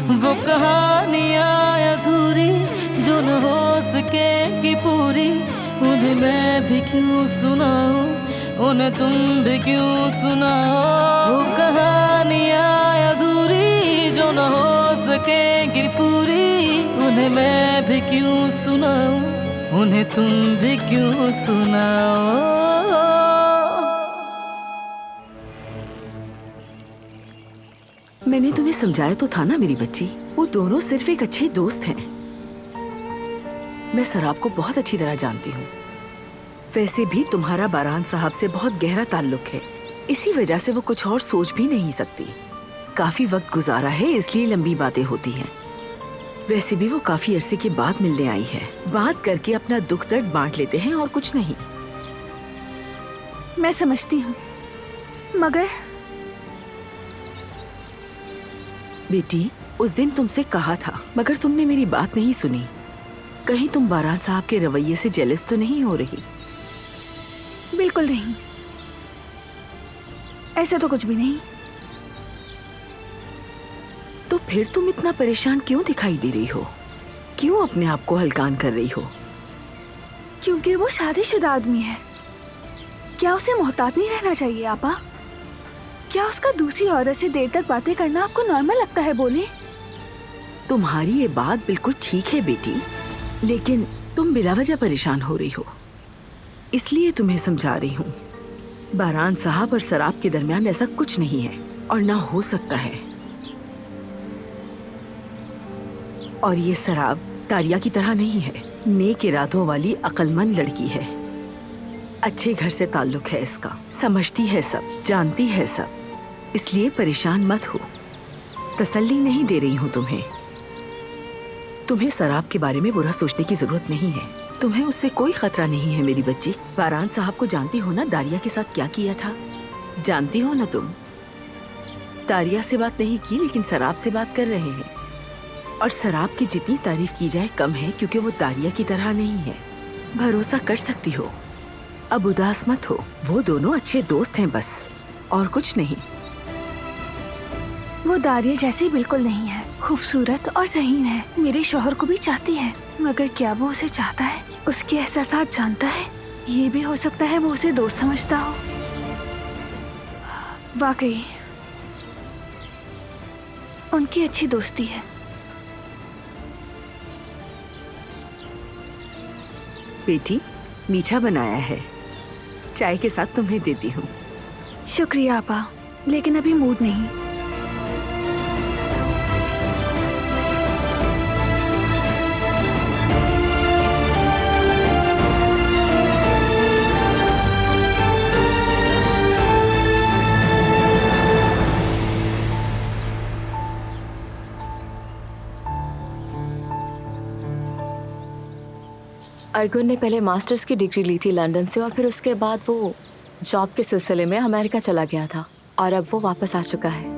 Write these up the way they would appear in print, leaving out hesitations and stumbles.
वो कहानियाँ अधूरी जो न हो सकेगी पूरी, उन्हें मैं भी क्यों सुनाऊं, उन्हें तुम भी क्यों सुनाओ। वो कहानियाँ अधूरी जो न हो सकेगी पूरी, उन्हें मैं भी क्यों सुनाऊं, उन्हें तुम भी क्यों सुनाओ। मैंने तुम्हें समझाया तो था ना मेरी बच्ची, वो दोनों सिर्फ एक अच्छे दोस्त हैं। मैं सराब को बहुत अच्छी तरह जानती हूँ। वैसे भी तुम्हारा बारान साहब से बहुत गहरा ताल्लुक है, इसी वजह से वो कुछ और सोच भी नहीं सकती। काफी वक्त गुजारा है इसलिए लंबी बातें होती हैं। वैसे भी वो काफी अरसे के बाद मिलने आई है, बात करके अपना दुख दर्द बांट लेते हैं और कुछ नहीं। मैं समझती हूँ, मगर बेटी, उस दिन तुमसे कहा था मगर तुमने मेरी बात नहीं सुनी। कहीं तुम बारान साहब के रवैये से जेलस तो नहीं हो रही? बिल्कुल नहीं, ऐसे तो कुछ भी नहीं। तो फिर तुम इतना परेशान क्यों दिखाई दे रही हो? क्यों अपने आप को हल्कान कर रही हो? क्योंकि वो शादीशुदा आदमी है। क्या उसे मोहतात नहीं रहना चाहिए आपा? क्या उसका दूसरी औरत से देर तक बातें करना आपको नॉर्मल लगता है? बोले। तुम्हारी ये बात बिल्कुल ठीक है बेटी, लेकिन तुम बिला वजह परेशान हो रही हो, इसलिए तुम्हें समझा रही हूँ। बारान साहब और शराब के दरमियान ऐसा कुछ नहीं है और ना हो सकता है। और ये शराब तारिया की तरह नहीं है, नेक इरादों वाली अक्लमंद लड़की है। अच्छे घर से ताल्लुक है इसका, समझती है सब, जानती है सब, इसलिए परेशान मत हो। तसल्ली नहीं दे रही हूँ तुम्हें। तुम्हें शराब के बारे में बुरा सोचने की जरूरत नहीं है। तुम्हें उससे कोई खतरा नहीं है मेरी बच्ची। बारान साहब को जानती हो ना दारिया के साथ क्या किया था? जानती हो ना तुम? दारिया से बात नहीं की लेकिन शराब से बात कर रहे हैं। और शराब की जितनी तारीफ की जाए कम है, क्योंकि वो दारिया की तरह नहीं है। भरोसा कर सकती हो। अब उदास मत हो, वो दोनों अच्छे दोस्त हैं बस, और कुछ नहीं। वो दारिया जैसी बिल्कुल नहीं है, खूबसूरत और ज़हीन है। मेरे शौहर को भी चाहती है, मगर क्या वो उसे चाहता है? उसके एहसासात जानता है? ये भी हो सकता है वो उसे दोस्त समझता हो। वाकई उनकी अच्छी दोस्ती है। बेटी, मीठा बनाया है, चाय के साथ तुम्हें देती हूँ। शुक्रिया आपा, लेकिन अभी मूड नहीं। अर्जुन ने पहले मास्टर्स की डिग्री ली थी लंदन से, और फिर उसके बाद वो जॉब के सिलसिले में अमेरिका चला गया था, और अब वो वापस आ चुका है।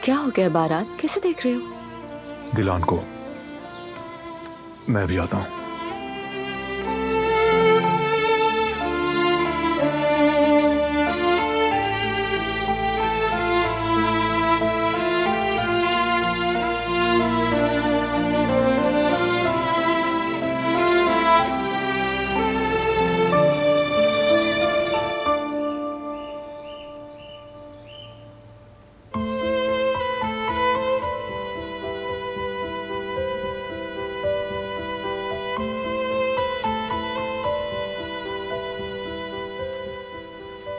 क्या हो गया बारान, कैसे देख रहे हो? गिलान को। मैं भी आता हूँ।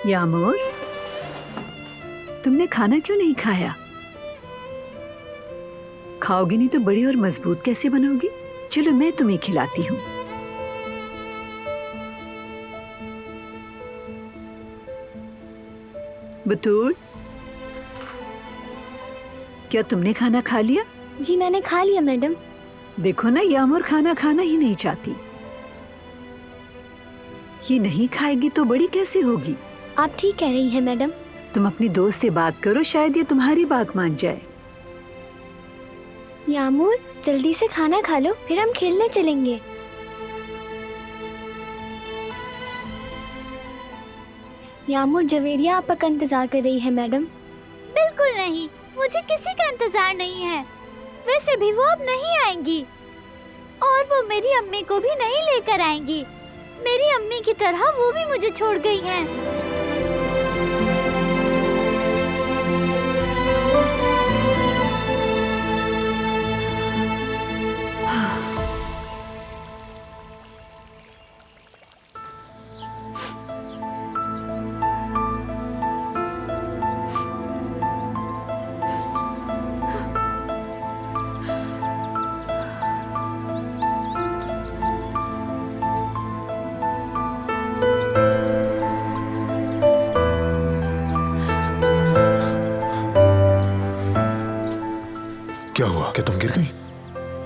यामोर, तुमने खाना क्यों नहीं खाया? खाओगी नहीं तो बड़ी और मजबूत कैसे बनोगी? चलो मैं तुम्हें खिलाती हूँ। बतूल, क्या तुमने खाना खा लिया? जी मैंने खा लिया मैडम। देखो ना, यामोर खाना खाना ही नहीं चाहती। ये नहीं खाएगी तो बड़ी कैसे होगी? आप ठीक कह रही हैं मैडम। तुम अपनी दोस्त से बात करो, शायद ये तुम्हारी बात मान जाए। यामूर जल्दी से खाना खा लो, फिर हम खेलने चलेंगे। यामूर जवेरिया आपका इंतजार कर रही है मैडम। बिल्कुल नहीं, मुझे किसी का इंतजार नहीं है। वैसे भी वो अब नहीं आएंगी और वो मेरी अम्मी को भी नहीं लेकर आएंगी। मेरी अम्मी की तरह वो भी मुझे छोड़ गई हैं। क्या हुआ? क्या तुम गिर गई?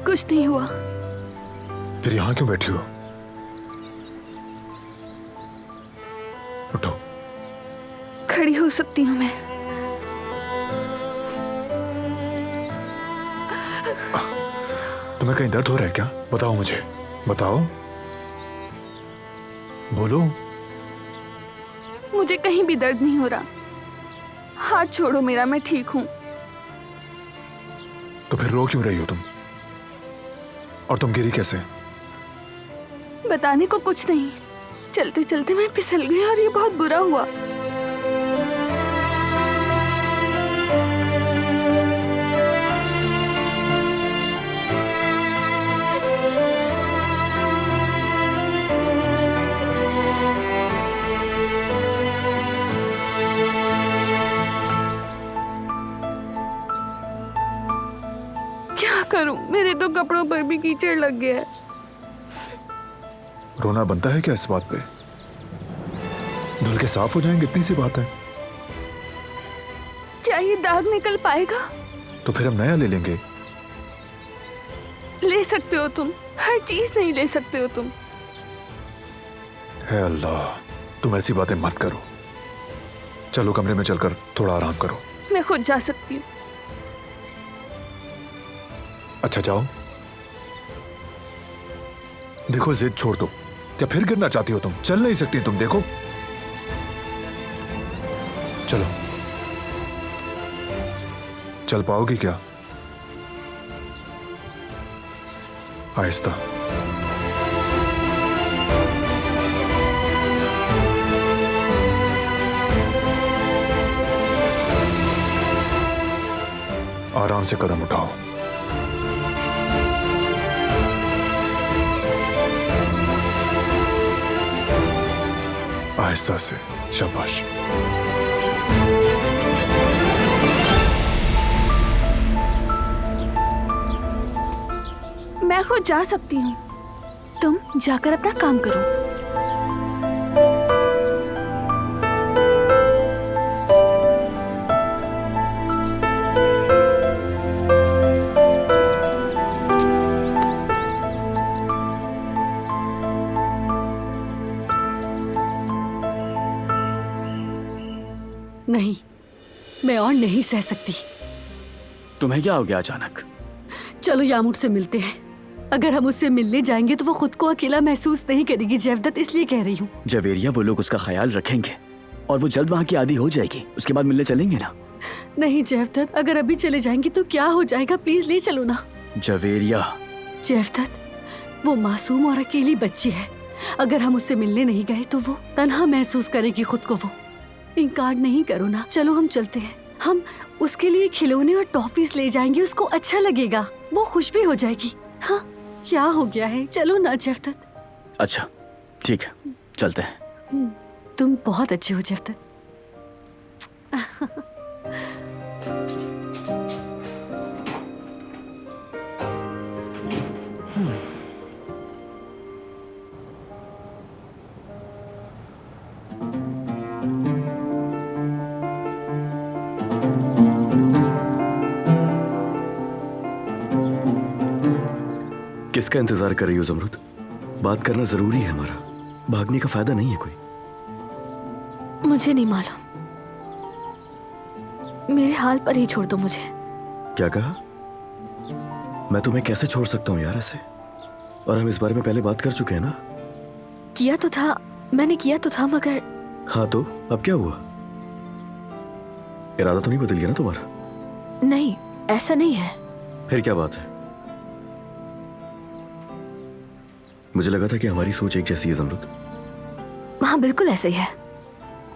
कुछ नहीं हुआ। फिर यहाँ क्यों बैठी हो? उठो। खड़ी हो सकती हूँ मैं। तुम्हें कहीं दर्द हो रहा है क्या? बताओ मुझे, बताओ, बोलो। मुझे कहीं भी दर्द नहीं हो रहा। हाथ छोड़ो मेरा, मैं ठीक हूँ। तो फिर रो क्यों रही हो तुम? और तुम गिरी कैसे? बताने को कुछ नहीं, चलते चलते मैं फिसल गई और ये बहुत बुरा हुआ। क्या करूं, मेरे तो कपड़ों पर भी कीचड़ लग गया है। रोना बनता है क्या इस बात पे? धुल के साफ हो जाएंगे, इतनी सी बात है। क्या ये दाग निकल पाएगा? तो फिर हम नया ले लेंगे। ले सकते हो तुम, हर चीज नहीं ले सकते हो तुम। है अल्लाह, तुम ऐसी बातें मत करो। चलो कमरे में चलकर थोड़ा आराम करो। मैं खुद जा सकती हूँ। अच्छा जाओ। देखो जिद छोड़ दो। क्या फिर गिरना चाहती हो तुम? चल नहीं सकती तुम, देखो। चलो। चल पाओगी क्या? आहिस्ता। आराम से कदम उठाओ। आहिस्ता से, शाबाश। मैं खुद जा सकती हूँ, तुम जाकर अपना काम करो। नहीं, मैं और नहीं सह सकती। तुम्हें क्या हो गया अचानक? चलो यामूर से मिलते हैं। अगर हम उससे मिलने जाएंगे तो वो खुद को अकेला महसूस नहीं करेगी जेवदत, इसलिए कह रही हूँ। जवेरिया, वो लोग उसका ख्याल रखेंगे और वो जल्द वहाँ की आदी हो जाएगी। उसके बाद मिलने चलेंगे ना? नहीं जेवदत, अगर अभी चले जाएंगे तो क्या हो जाएगा? प्लीज ले चलो ना। जवेरिया। जेवदत, वो मासूम और अकेली बच्ची है। अगर हम उससे मिलने नहीं गए तो वो तन्हा महसूस करेगी खुद को। वो इनकार नहीं करो ना, चलो हम चलते हैं। हम उसके लिए खिलौने और टॉफीज ले जाएंगे, उसको अच्छा लगेगा, वो खुश भी हो जाएगी। हाँ, क्या हो गया है? चलो ना जेवदत। अच्छा ठीक है, चलते हैं। तुम बहुत अच्छे हो जेवदत। किसका इंतजार कर रही हो ज़मरुद? बात करना जरूरी है हमारा, भागने का फायदा नहीं है कोई। मुझे नहीं मालूम, मेरे हाल पर ही छोड़ दो मुझे। क्या कहा? मैं तुम्हें कैसे छोड़ सकता हूँ यार ऐसे? और हम इस बारे में पहले बात कर चुके हैं ना। किया तो था, मैंने किया तो था, मगर हाँ तो अब क्या हुआ? इरादा तो नहीं बदल गया ना तुम्हारा? नहीं, ऐसा नहीं है। फिर क्या बात है? मुझे लगा था कि हमारी सोच एक जैसी है ज़मरुद। हाँ बिल्कुल ऐसा ही है।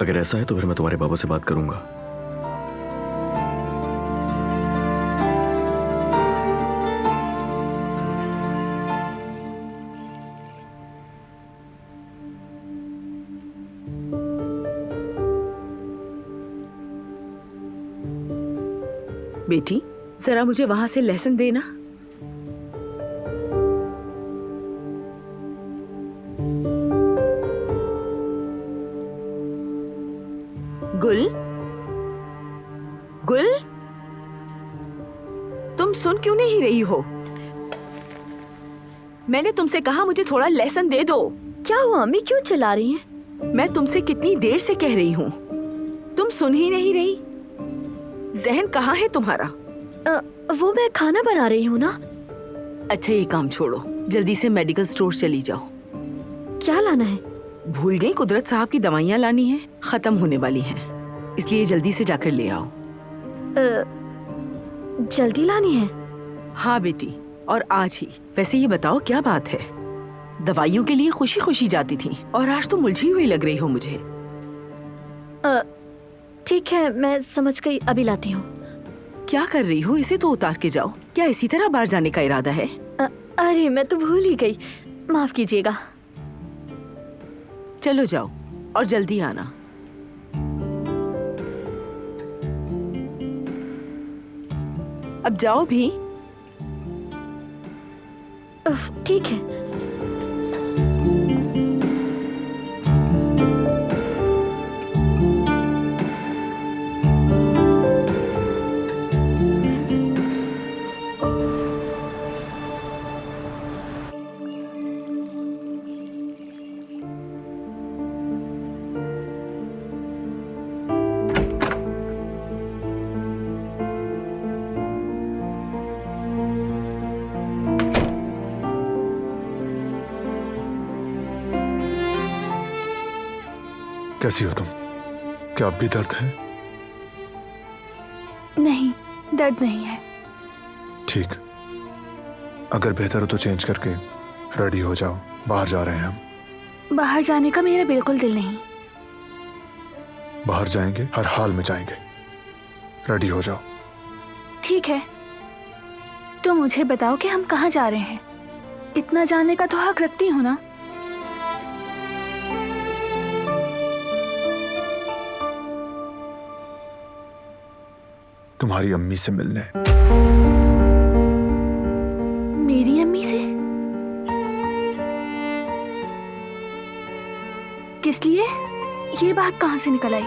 अगर ऐसा है तो फिर मैं तुम्हारे बाबा से बात करूंगा। बेटी जरा मुझे वहां से लहसुन देना। गुल, गुल, तुम सुन क्यों नहीं रही हो? मैंने तुमसे कहा मुझे थोड़ा लहसुन दे दो। क्या हुआ अम्मी, क्यों चिल्ला रही हैं? मैं तुमसे कितनी देर से कह रही हूँ, तुम सुन ही नहीं रही। जहन कहाँ है तुम्हारा? वो मैं खाना बना रही हूँ ना। अच्छा ये काम छोड़ो, जल्दी से मेडिकल स्टोर चली जाओ। क्या लाना है? भूल गई, कुदरत साहब की दवाइयाँ लानी है, खत्म होने वाली हैं, इसलिए जल्दी से जाकर ले आओ। जल्दी लानी है? हाँ बेटी, और आज ही। वैसे ये बताओ क्या बात है? दवाइयों के लिए खुशी खुशी जाती थी और आज तो मुलझी हुई लग रही हो मुझे। ठीक है, मैं समझ गई, अभी लाती हूँ। क्या कर रही हो? इसे तो उतार के जाओ। क्या इसी तरह बाहर जाने का इरादा है? अरे मैं तो भूल ही गई, माफ कीजिएगा। चलो जाओ और जल्दी आना। अब जाओ भी। ठीक है। कैसी हो तुम? क्या अब भी दर्द है? नहीं, दर्द नहीं है। ठीक, अगर बेहतर हो तो चेंज करके रेडी हो जाओ, बाहर जा रहे हैं हम। बाहर जाने का मेरा बिल्कुल दिल नहीं। बाहर जाएंगे, हर हाल में जाएंगे। रेडी हो जाओ। ठीक है, तो मुझे बताओ कि हम कहाँ जा रहे हैं? इतना जानने का तो हक रखती हूँ ना। तुम्हारी अम्मी से मिलने। मेरी अम्मी से? किस लिए? ये बात कहाँ से निकल आई?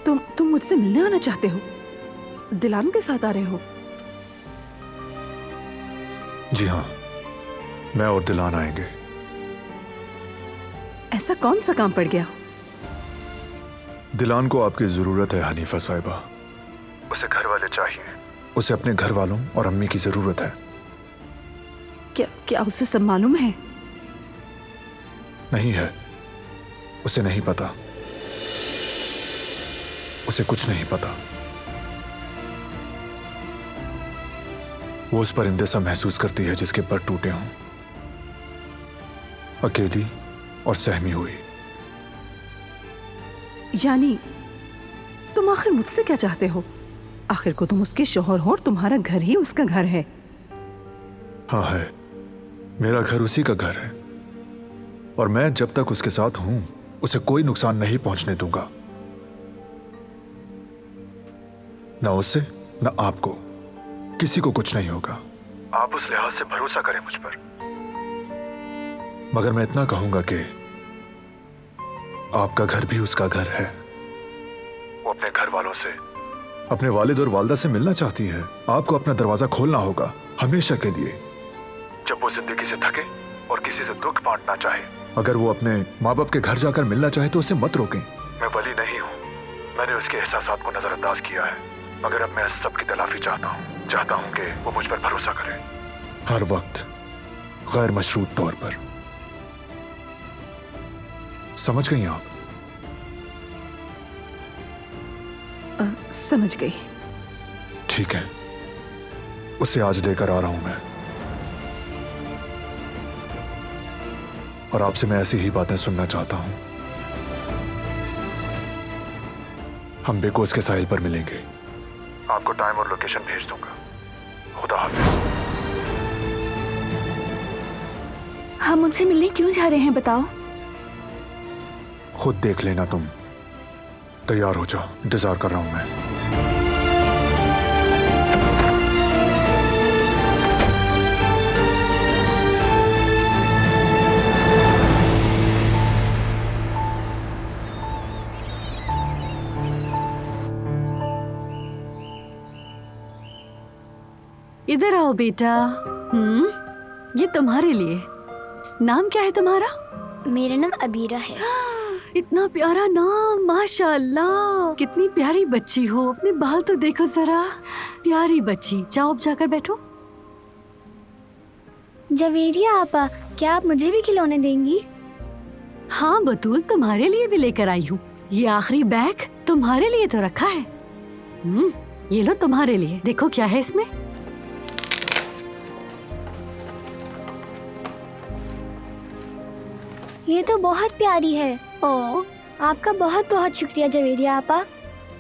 तुम मुझसे मिलने आना चाहते हो? दिलान के साथ आ रहे हो? जी हाँ, मैं और दिलान आएंगे। ऐसा कौन सा काम पड़ गया? दिलान को आपकी जरूरत है हनीफा साहिबा। उसे घर वाले चाहिए, उसे अपने घर वालों और अम्मी की जरूरत है। क्या उसे सब मालूम है? नहीं है, उसे नहीं पता, उसे कुछ नहीं पता। वो उस परिंदे सा महसूस करती है जिसके पर टूटे हों, अकेली और सहमी हुई। यानी तुम आखिर मुझसे क्या चाहते हो? आखिर को तुम उसके शौहर हो और तुम्हारा घर ही उसका घर है। हाँ है, मेरा घर उसी का घर है और मैं जब तक उसके साथ हूं उसे कोई नुकसान नहीं पहुंचने दूंगा, ना उससे ना आपको। किसी को कुछ नहीं होगा। आप उस लिहाज से भरोसा करें मुझ पर। मगर मैं इतना कहूंगा कि आपका घर भी उसका घर है। वो अपने घर वालों से, अपने वालिद और वालदा से मिलना चाहती है। आपको अपना दरवाजा खोलना होगा हमेशा के लिए। जब वो जिंदगी से थके और किसी से दुख बांटना चाहे। अगर वो अपने माँ बाप के घर जाकर मिलना चाहे तो उसे मत रोकें। मैं वली नहीं हूँ, मैंने उसके एहसासात को नजरअंदाज किया है, मगर अब मैं सबकी तलाफी चाहता हूँ कि वो मुझ पर भरोसा करे, हर वक्त गैर मशरूत तौर पर। समझ गई आप? समझ गई। ठीक है, उसे आज लेकर आ रहा हूं मैं, और आपसे मैं ऐसी ही बातें सुनना चाहता हूं। हम बेकोस के साहिल पर मिलेंगे। आपको टाइम और लोकेशन भेज दूंगा। खुदा हाफिज। हम उनसे मिलने क्यों जा रहे हैं बताओ? खुद देख लेना तुम। तैयार हो जाओ, इंतजार कर रहा हूं मैं। इधर आओ बेटा। ये तुम्हारे लिए। नाम क्या है तुम्हारा? मेरा नाम अबीरा है। इतना प्यारा नाम, माशाअल्लाह। कितनी प्यारी बच्ची हो, अपने बाल तो देखो जरा। प्यारी बच्ची, जाओ अब जाकर बैठो। जवेरिया आपा, क्या आप मुझे भी खिलौने देंगी? हाँ बतूल, तुम्हारे लिए भी लेकर आई हूँ। ये आखिरी बैग तुम्हारे लिए तो रखा है। ये लो तुम्हारे लिए। देखो क्या है इसमें। ये तो बहुत प्यारी है। ओ, आपका बहुत बहुत शुक्रिया जवेरिया आपा।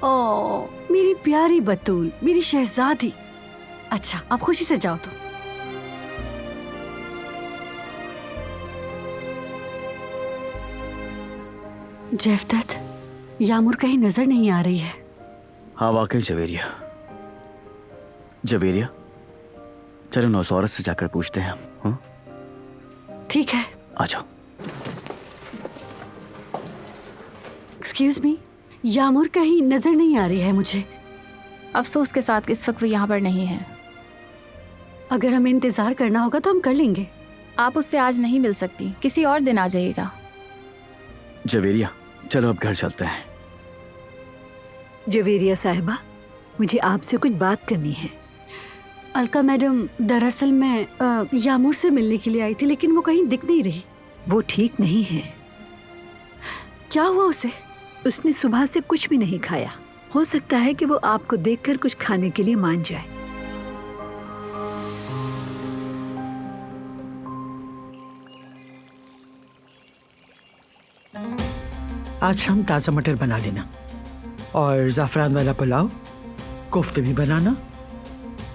ओ, मेरी प्यारी बतूल, मेरी शहजादी। अच्छा, आप खुशी से जाओ तो। जेफदत, यामुर कहीं नजर नहीं आ रही है। हाँ वाकई जवेरिया। जवेरिया, चलो नौसौरत से जाकर पूछते हैं हम। हाँ? ठीक है, आ जाओ। एक्सक्यूज मी, यामुर कहीं नजर नहीं आ रही है मुझे। अफसोस के साथ इस वक्त वो यहाँ पर नहीं है। अगर हमें इंतजार करना होगा तो हम कर लेंगे। आप उससे आज नहीं मिल सकती, किसी और दिन आ जाइएगा। जवेरिया, चलो अब घर चलते हैं। जवेरिया साहिबा, मुझे आपसे कुछ बात करनी है। अलका मैडम, दरअसल मैं यामुर से मिलने के लिए आई थी, लेकिन वो कहीं दिख नहीं रही। वो ठीक नहीं है। क्या हुआ उसे? उसने सुबह से कुछ भी नहीं खाया। हो सकता है कि वो आपको देखकर कुछ खाने के लिए मान जाए। आज शाम ताज़ा मटर बना लेना, और ज़ाफ़रान वाला पुलाव, कोफ्ते भी बनाना,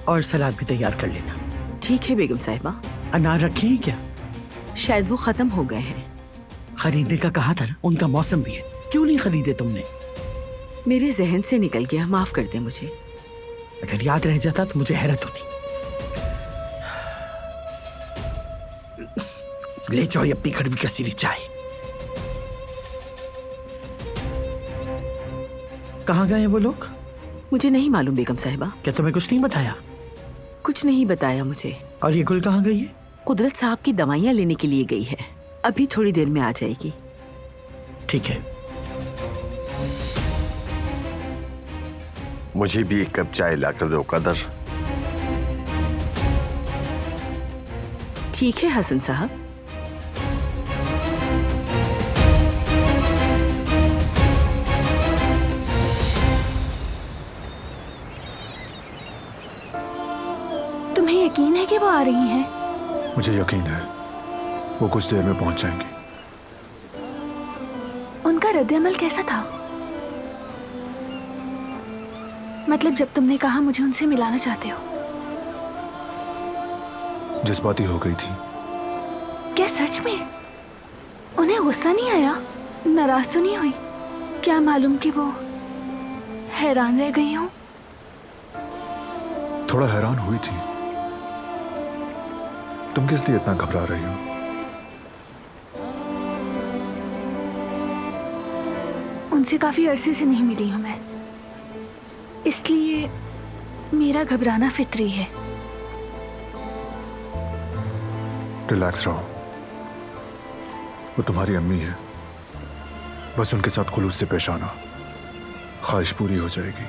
और सलाद भी तैयार कर लेना। ठीक है बेगम साहिबा। अनार रखे हैं क्या? शायद वो खत्म हो गए हैं। खरीदने का कहा था ना, उनका मौसम भी है। क्यों नहीं खरीदे तुमने? मेरे जहन से निकल गया, माफ कर दे मुझे। अगर याद रह जाता तो मुझे हैरत होती। ले जाओ ये अपनी कड़वी कसीरी चाय। कहाँ गए हैं वो लोग? मुझे नहीं मालूम बेगम साहिबा। क्या तुम्हें कुछ नहीं बताया? कुछ नहीं बताया मुझे। और ये गुल कहाँ गई है? कुदरत साहब की दवाइयाँ लेने के लिए गई है, अभी थोड़ी देर में आ जाएगी। ठीक है। मुझे भी एक कप चाय लाकर दो कदर। ठीक है हसन साहब। तुम्हें यकीन है कि वो आ रही हैं? मुझे यकीन है वो कुछ देर में पहुंच जाएंगी। उनका रद्द-ए-अमल कैसा था? मतलब जब तुमने कहा मुझे उनसे मिलाना चाहते हो। जज्बाती हो गई थी। क्या सच में? उन्हें गुस्सा नहीं आया? नाराज तो नहीं हुई? क्या मालूम कि वो हैरान रह गई हूँ। थोड़ा हैरान हुई थी। तुम किस लिए इतना घबरा रही हो? उनसे काफी अरसे से नहीं मिली हूँ मैं, इसलिए मेरा घबराना फितरी है। रिलैक्स रहो, वो तुम्हारी अम्मी है, बस उनके साथ खुलूस से पेश आना, ख्वाहिश पूरी हो जाएगी।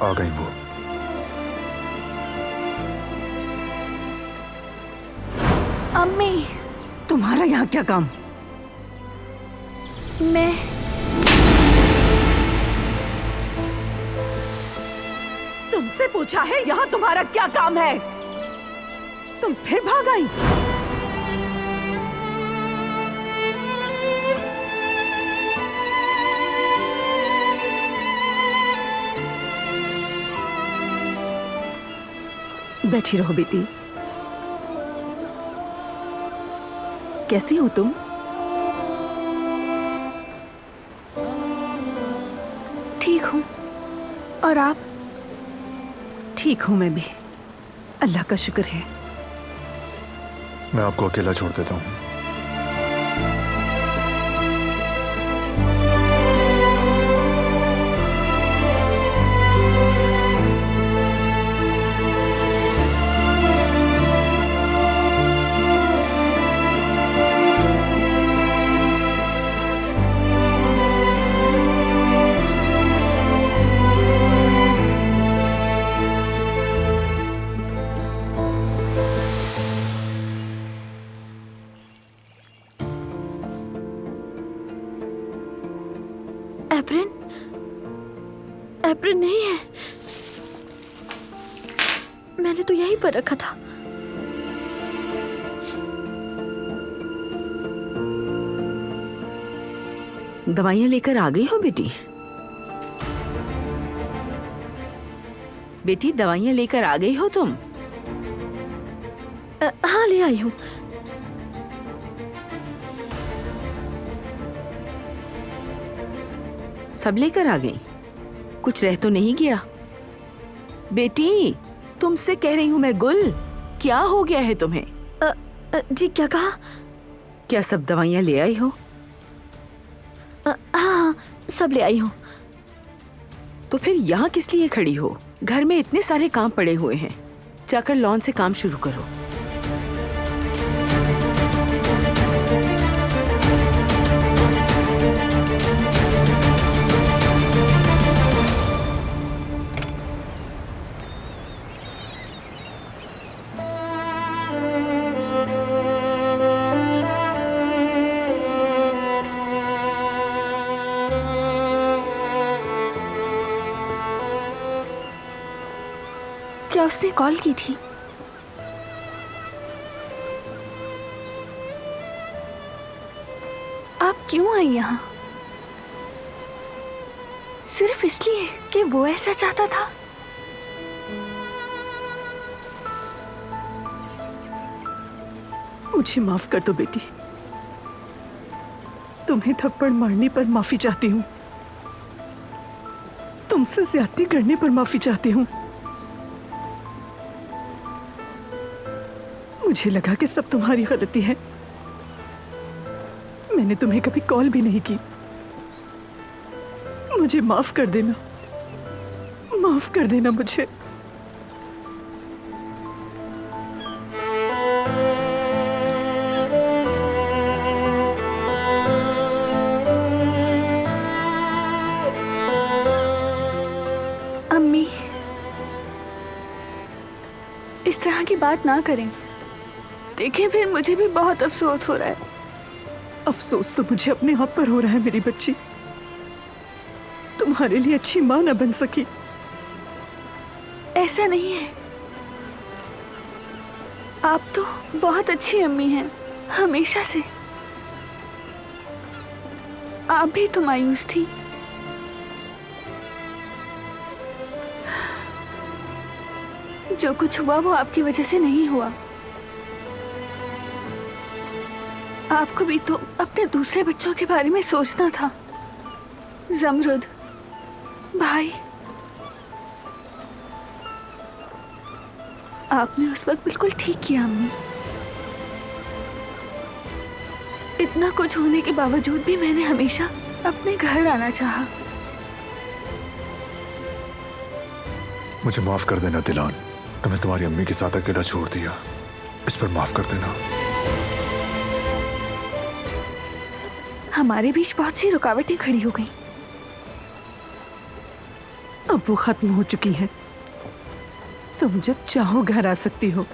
आ गई वो। अम्मी, तुम्हारा यहाँ क्या काम? मैं तुमसे पूछा है यहाँ तुम्हारा क्या काम है? तुम फिर भाग आई? बैठी रहो बेटी। कैसी हो तुम? ठीक हूँ, और आप? ठीक हूं मैं भी, अल्लाह का शुक्र है। मैं आपको अकेला छोड़ देता हूँ। एप्रिन? एप्रिन नहीं है, मैंने तो यहीं पर रखा था। दवाइयां लेकर आ गई हो बेटी? बेटी दवाइयां लेकर आ गई हो तुम? हाँ, ले आई हूँ। सब लेकर आ गई? कुछ रह तो नहीं गया? बेटी तुमसे कह रही हूँ मैं गुल, क्या हो गया है तुम्हें? जी क्या कहा? क्या सब दवाइयाँ ले आई हो? हाँ, सब ले आई हूँ। तो फिर यहाँ किस लिए खड़ी हो? घर में इतने सारे काम पड़े हुए हैं, जाकर लॉन से काम शुरू करो। क्या उसने कॉल की थी? आप क्यों आई यहाँ? सिर्फ इसलिए कि वो ऐसा चाहता था? मुझे माफ कर दो बेटी, तुम्हें थप्पड़ मारने पर माफी चाहती हूँ, तुमसे ज्यादती करने पर माफी चाहती हूँ। मुझे लगा कि सब तुम्हारी गलती है, मैंने तुम्हें कभी कॉल भी नहीं की। मुझे माफ कर देना, माफ कर देना मुझे। अम्मी, इस तरह की बात ना करें। देखिए, फिर मुझे भी बहुत अफसोस हो रहा है। अफसोस तो मुझे अपने आप पर हो रहा है मेरी बच्ची, तुम्हारे लिए अच्छी माँ न बन सकी। ऐसा नहीं है, आप तो बहुत अच्छी अम्मी हैं, हमेशा से। आप भी तो मायूस थी। जो कुछ हुआ वो आपकी वजह से नहीं हुआ। आपको भी तो अपने दूसरे बच्चों के बारे में सोचना था। जमरुद भाई, आपने उस वक्त बिल्कुल ठीक किया अम्मी। इतना कुछ होने के बावजूद भी मैंने हमेशा अपने घर आना चाहा। मुझे माफ कर देना दिलान, तुम्हें तुम्हारी अम्मी के साथ अकेला छोड़ दिया, इस पर माफ कर देना। हमारे बीच बहुत सी रुकावटें खड़ी हो गई। अब वो खत्म हो चुकी है। तुम जब चाहो घर आ सकती हो।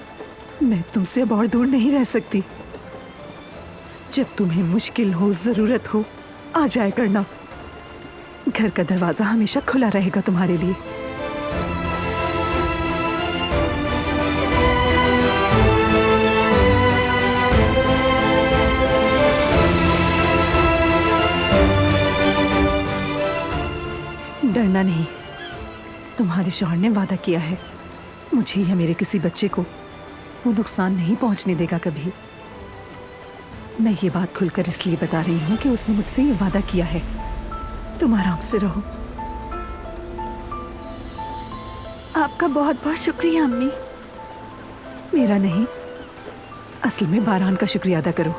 मैं तुमसे अब और दूर नहीं रह सकती। जब तुम्हें मुश्किल हो, जरूरत हो, आ जाया करना। घर का दरवाजा हमेशा खुला रहेगा तुम्हारे लिए। डरना नहीं। तुम्हारे शौहर ने वादा किया है, मुझे या मेरे किसी बच्चे को वो नुकसान नहीं पहुंचने देगा कभी। मैं ये बात खुलकर इसलिए बता रही हूँ कि उसने मुझसे ये वादा किया है। तुम आराम से रहो। आपका बहुत बहुत शुक्रिया अम्मी। मेरा नहीं, असल में बारान का शुक्रिया अदा करो।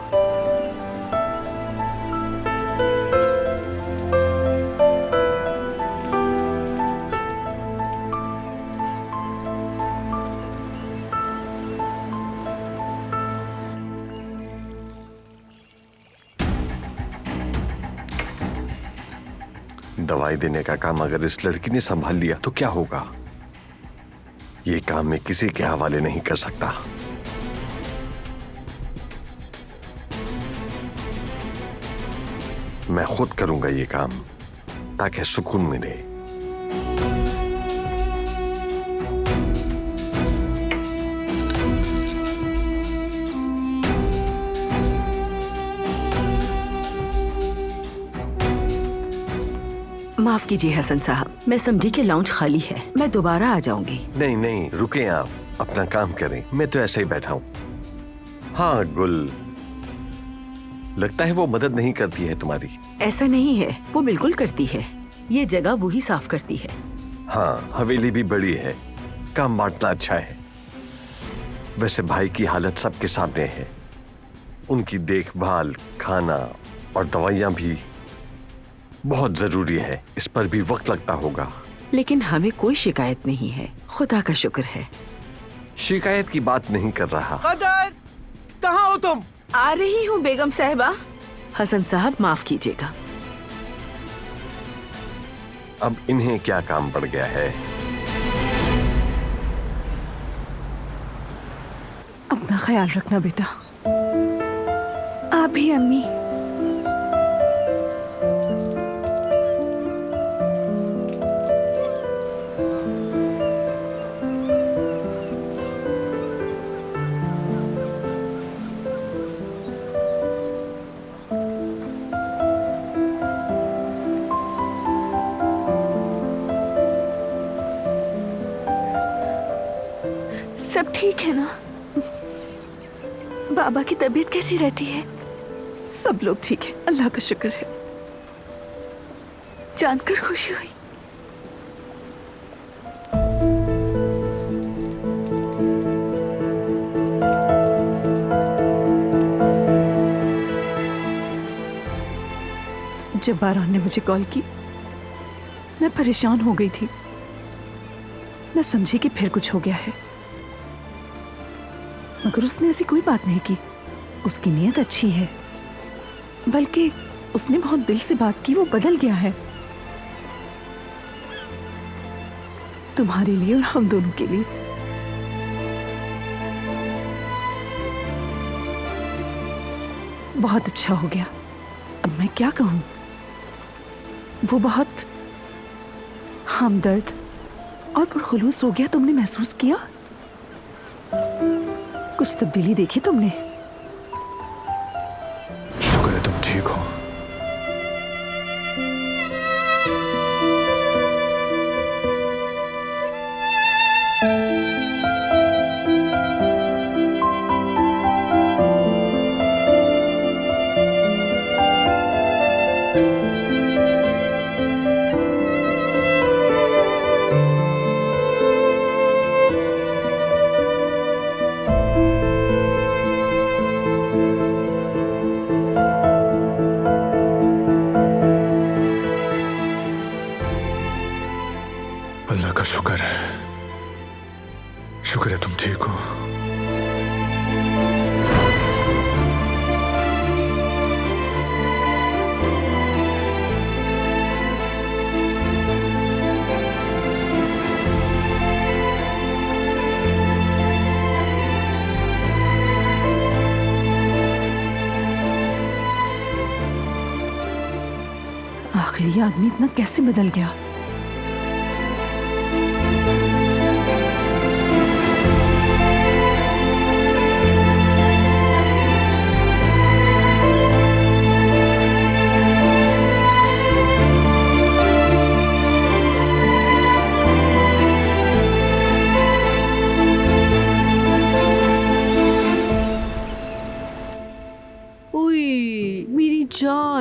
दवाई देने का काम अगर इस लड़की ने संभाल लिया तो क्या होगा? ये काम मैं किसी के हवाले नहीं कर सकता। मैं खुद करूंगा ये काम ताकि सुकून मिले। माफ कीजिए हसन साहब, मैं समझी कि लाउंज खाली है। मैं दोबारा आ जाऊंगी। नहीं नहीं, रुके आप, अपना काम करें। मैं तो ऐसे ही बैठा हूं। हाँ गुल, लगता है वो मदद नहीं करती है तुम्हारी। ऐसा नहीं है, वो बिल्कुल करती है। ये जगह वो ही साफ करती है। हाँ, हवेली भी बड़ी है, काम बांटना अच्छा है। वैसे भाई की हालत सबके सामने है। उनकी देखभाल, खाना और दवाइयां भी बहुत जरूरी है। इस पर भी वक्त लगता होगा। लेकिन हमें कोई शिकायत नहीं है, खुदा का शुक्र है। शिकायत की बात नहीं कर रहा। कदर, कहाँ हो तुम? आ रही हूँ बेगम साहिबा। हसन साहब माफ कीजिएगा। अब इन्हें क्या काम पड़ गया है? अपना ख्याल रखना बेटा। आप भी अम्मी। सब ठीक है ना? बाबा की तबीयत कैसी रहती है? सब लोग ठीक है, अल्लाह का शुक्र है। जानकर खुशी हुई। जब बारान ने मुझे कॉल की, मैं परेशान हो गई थी। मैं समझी कि फिर कुछ हो गया है, मगर उसने ऐसी कोई बात नहीं की। उसकी नीयत अच्छी है, बल्कि उसने बहुत दिल से बात की। वो बदल गया है तुम्हारे लिए और हम दोनों के लिए। बहुत अच्छा हो गया। अब मैं क्या कहूं, वो बहुत हमदर्द और पुरखुलूस हो गया। तुमने महसूस किया? कुछ तब्दीली देखी तुमने? शुक्र है तुम ठीक हो। शुक्र है तुम ठीक हो। आखिर ये आदमी इतना कैसे बदल गया?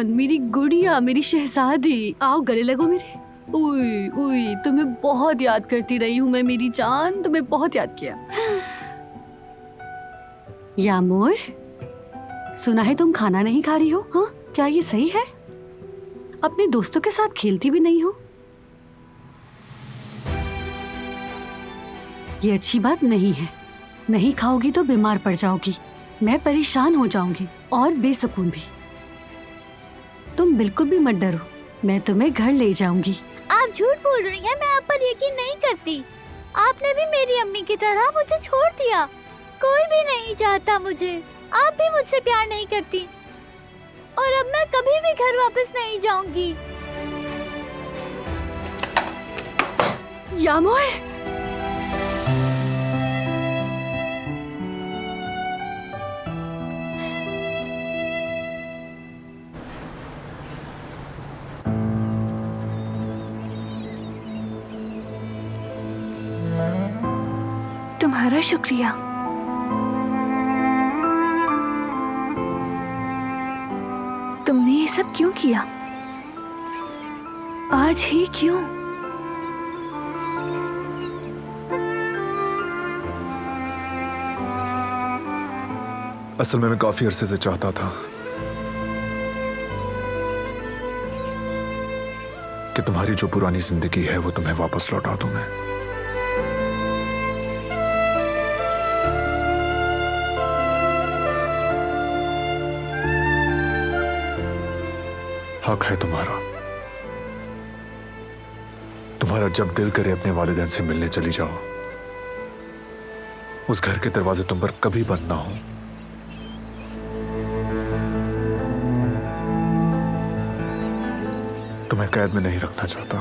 मेरी गुड़िया, मेरी शहजादी, आओ गले लगो मेरे। उई उई, तुम्हें बहुत याद करती रही हूँ मैं मेरी जान, तुम्हें बहुत याद किया। यामोर, सुना है तुम खाना नहीं खा रही हो? हाँ, क्या ये सही है? अपने दोस्तों के साथ खेलती भी नहीं हो? ये अच्छी बात नहीं है। नहीं खाओगी तो बीमार पड़ जाओगी, मैं परेशान हो जाऊंगी और बेसुकून भी। तुम बिल्कुल भी मत डरो, मैं तुम्हें घर ले जाऊंगी। आप झूठ बोल रही हैं, मैं आप पर यकीन नहीं करती। आपने भी मेरी अम्मी की तरह मुझे छोड़ दिया। कोई भी नहीं चाहता मुझे, आप भी मुझसे प्यार नहीं करती और अब मैं कभी भी घर वापस नहीं जाऊंगी। यामोर, तुम्हारा शुक्रिया। तुमने ये सब क्यों किया? आज ही क्यों? असल में मैं काफी अरसे से चाहता था कि तुम्हारी जो पुरानी जिंदगी है वो तुम्हें वापस लौटा दूं मैं। हक है तुम्हारा जब दिल करे अपने वालिदैन से मिलने चली जाओ। उस घर के दरवाजे तुम पर कभी बंद ना हो। तुम्हें कैद में नहीं रखना चाहता।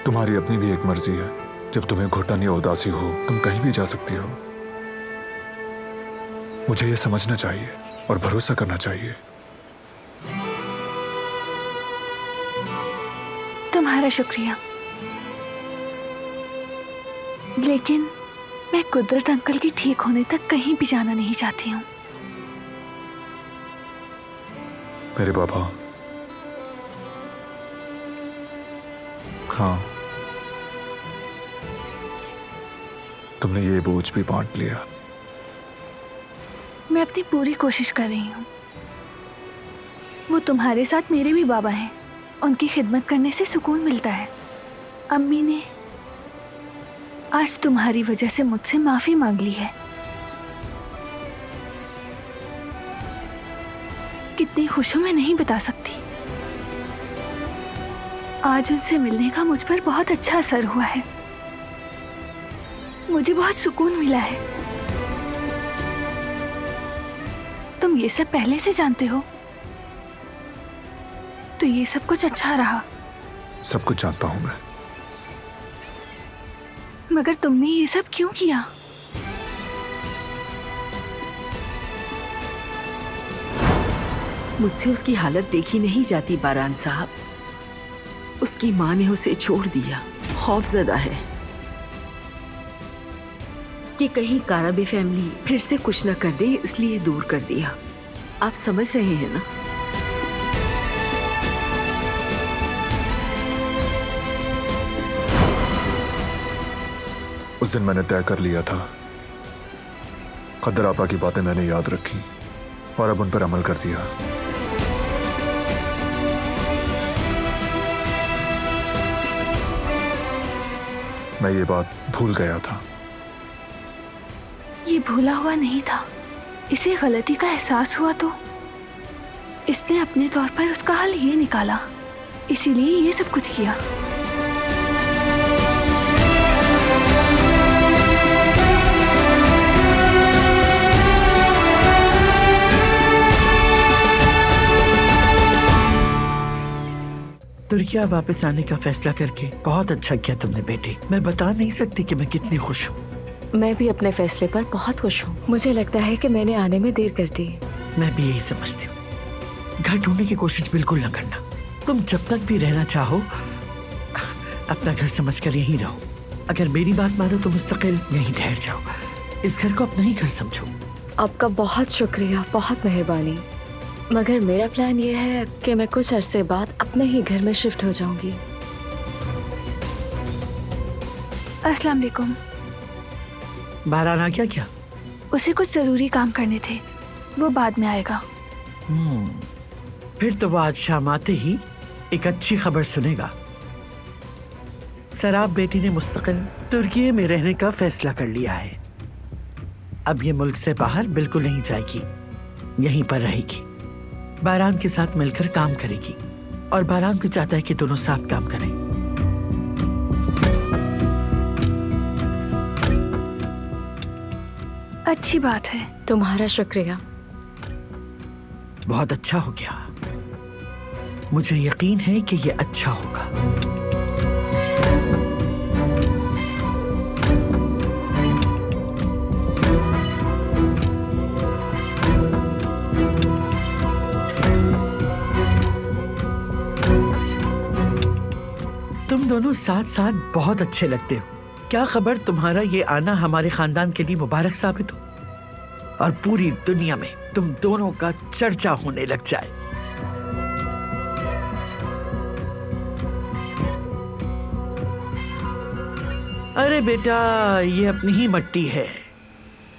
तुम्हारी अपनी भी एक मर्जी है। जब तुम्हें घुटन या उदासी हो तुम कहीं भी जा सकती हो। मुझे ये समझना चाहिए और भरोसा करना चाहिए। तुम्हारा शुक्रिया, लेकिन मैं कुदरत अंकल के ठीक होने तक कहीं भी जाना नहीं चाहती हूँ। मेरे बाबा, हाँ, तुमने ये बोझ भी बांट लिया। मैं अपनी पूरी कोशिश कर रही हूँ। वो तुम्हारे साथ मेरे भी बाबा हैं, उनकी खिदमत करने से सुकून मिलता है। अम्मी ने आज तुम्हारी वजह से मुझसे माफी मांग ली है। कितनी खुश हूं मैं नहीं बता सकती। आज उनसे मिलने का मुझ पर बहुत अच्छा असर हुआ है। मुझे बहुत सुकून मिला है। तुम ये सब पहले से जानते हो, तो ये सब कुछ अच्छा रहा। सब कुछ जानता हूं मैं, मगर तुमने ये सब क्यों किया? मुझसे उसकी हालत देखी नहीं जाती बारान साहब। उसकी माँ ने उसे छोड़ दिया। खौफजदा है कि कहीं काराबे फैमिली फिर से कुछ न कर दे, इसलिए दूर कर दिया। आप समझ रहे हैं ना? उस दिन मैंने तय कर लिया था, कदर आपा की बातें मैंने याद रखी और अब उन पर अमल कर दिया। मैं ये बात भूल गया था। ये भूला हुआ नहीं था, इसे गलती का एहसास हुआ तो इसने अपने तौर पर उसका हल ये निकाला, इसीलिए ये सब कुछ किया। तुर्किया वापस आने का फैसला करके बहुत अच्छा किया तुमने बेटी। मैं बता नहीं सकती कि मैं कितनी खुश हूँ। मैं भी अपने फैसले पर बहुत खुश हूँ। मुझे लगता है कि मैंने आने में देर कर दी। मैं भी यही समझती हूँ। घर ढूंढने की कोशिश बिल्कुल न करना। तुम जब तक भी रहना चाहो अपना घर समझकर यहीं रहो। अगर मेरी बात मानो तो मुस्तकिल यहीं ठहर जाओ। इस घर को अपना ही घर समझो। आपका बहुत शुक्रिया, बहुत मेहरबानी। मगर मेरा प्लान ये है कि मैं कुछ अरसे बाद अपने ही घर में शिफ्ट हो जाऊंगी। अस्सलाम वालेकुम। बाहर आ क्या? उसे कुछ जरूरी काम करने थे, वो बाद में आएगा। फिर तो वो आज शाम आते ही एक अच्छी खबर सुनेगा। सराब बेटी ने मुस्तकिल तुर्की में रहने का फैसला कर लिया है। अब ये मुल्क से बाहर बिल्कुल नहीं जाएगी, यहीं पर रहेगी। बारान के साथ मिलकर काम करेगी और बारान भी चाहता है कि दोनों साथ काम करें। अच्छी बात है। तुम्हारा शुक्रिया। बहुत अच्छा हो गया। मुझे यकीन है कि ये अच्छा होगा। तुम दोनों साथ साथ बहुत अच्छे लगते हो। क्या खबर तुम्हारा ये आना हमारे खानदान के लिए मुबारक साबित हो और पूरी दुनिया में तुम दोनों का चर्चा होने लग जाए। अरे बेटा, ये अपनी ही मट्टी है।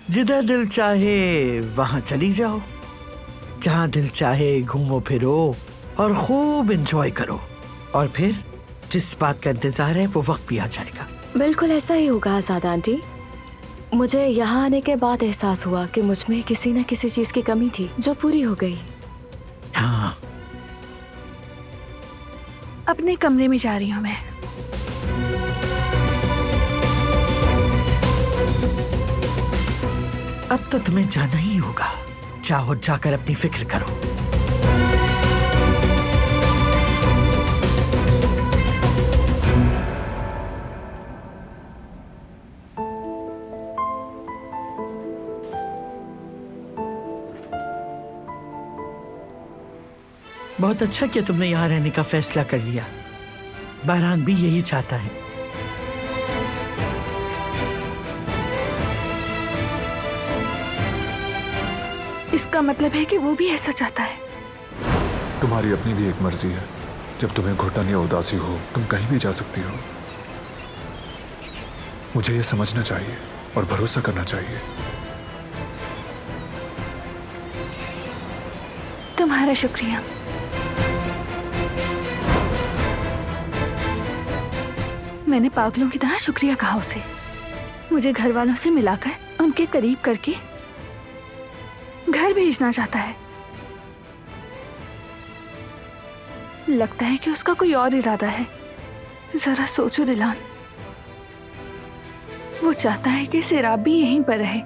जिधर दिल चाहे वहां चली जाओ, जहां दिल चाहे घूमो फिरो और खूब एंजॉय करो। और फिर जिस बात का इंतजार है वो वक्त भी आ जाएगा। बिल्कुल ऐसा ही होगा आजाद आंटी। मुझे यहाँ आने के बाद एहसास हुआ कि मुझ में किसी न किसी चीज की कमी थी जो पूरी हो गई। हाँ, अपने कमरे में जा रही हूँ मैं। अब तो तुम्हें जाना ही होगा। जाओ, जाकर अपनी फिक्र करो। बहुत अच्छा किया तुमने यहाँ रहने का फैसला कर लिया। बारान भी यही चाहता है। इसका मतलब है कि वो भी ऐसा चाहता है। तुम्हारी अपनी भी एक मर्जी है। जब तुम्हें घुटन या उदासी हो तुम कहीं भी जा सकती हो। मुझे ये समझना चाहिए और भरोसा करना चाहिए। तुम्हारा शुक्रिया। मैंने पागलों की तरह शुक्रिया कहा उसे। मुझे घर वालों से मिलाकर उनके करीब करके घर भेजना चाहता है। लगता है कि उसका कोई और इरादा है। जरा सोचो दिलान, वो चाहता है कि सिराब भी यहीं पर रहे।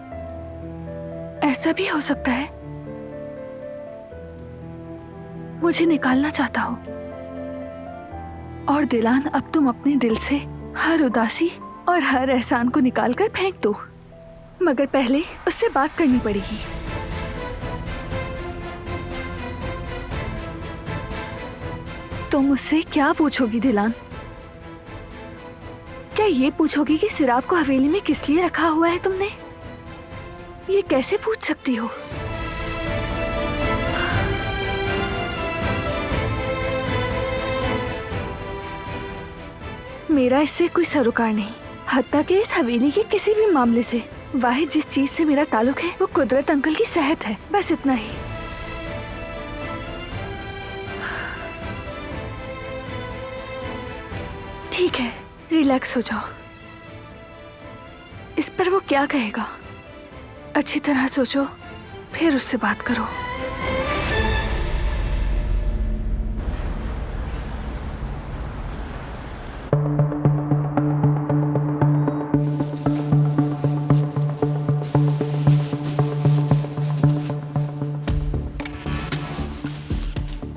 ऐसा भी हो सकता है मुझे निकालना चाहता हो। और दिलान, अब तुम अपने दिल से हर उदासी और हर एहसान को निकालकर फेंक दो। मगर पहले उससे बात करनी पड़ेगी। तुम मुझसे क्या पूछोगी दिलान? क्या ये पूछोगी कि सिराब को हवेली में किस लिए रखा हुआ है तुमने? ये कैसे पूछ सकती हो? मेरा इससे कोई सरोकार नहीं, हत्ता के इस हवेली के किसी भी मामले से। वाहिद जिस चीज से मेरा ताल्लुक है वो कुदरत अंकल की सेहत है, बस इतना ही। ठीक है, रिलैक्स हो जाओ। इस पर वो क्या कहेगा, अच्छी तरह सोचो, फिर उससे बात करो।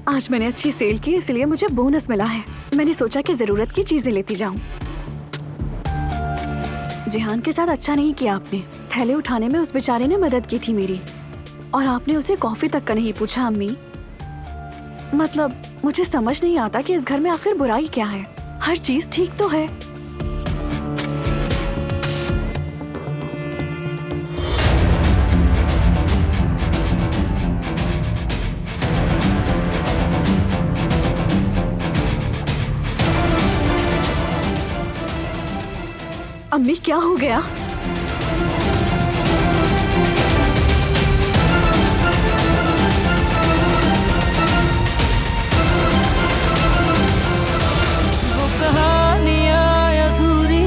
आज मैंने अच्छी सेल की, इसलिए मुझे बोनस मिला है। मैंने सोचा कि जरूरत की चीजें लेती जाऊं। जिहान के साथ अच्छा नहीं किया आपने। थैले उठाने में उस बेचारे ने मदद की थी मेरी, और आपने उसे कॉफी तक का नहीं पूछा। अम्मी, मतलब मुझे समझ नहीं आता कि इस घर में आखिर बुराई क्या है। हर चीज ठीक तो है। अम्मी, क्या हो गया? वो कहानियाँ अधूरी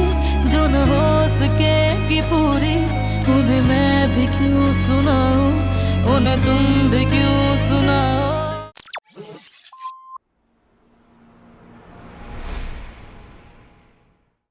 जो न हो सकेगी पूरी, उन्हें मैं भी क्यों सुनाऊं, उन्हें तुम भी क्यों सुनाओ।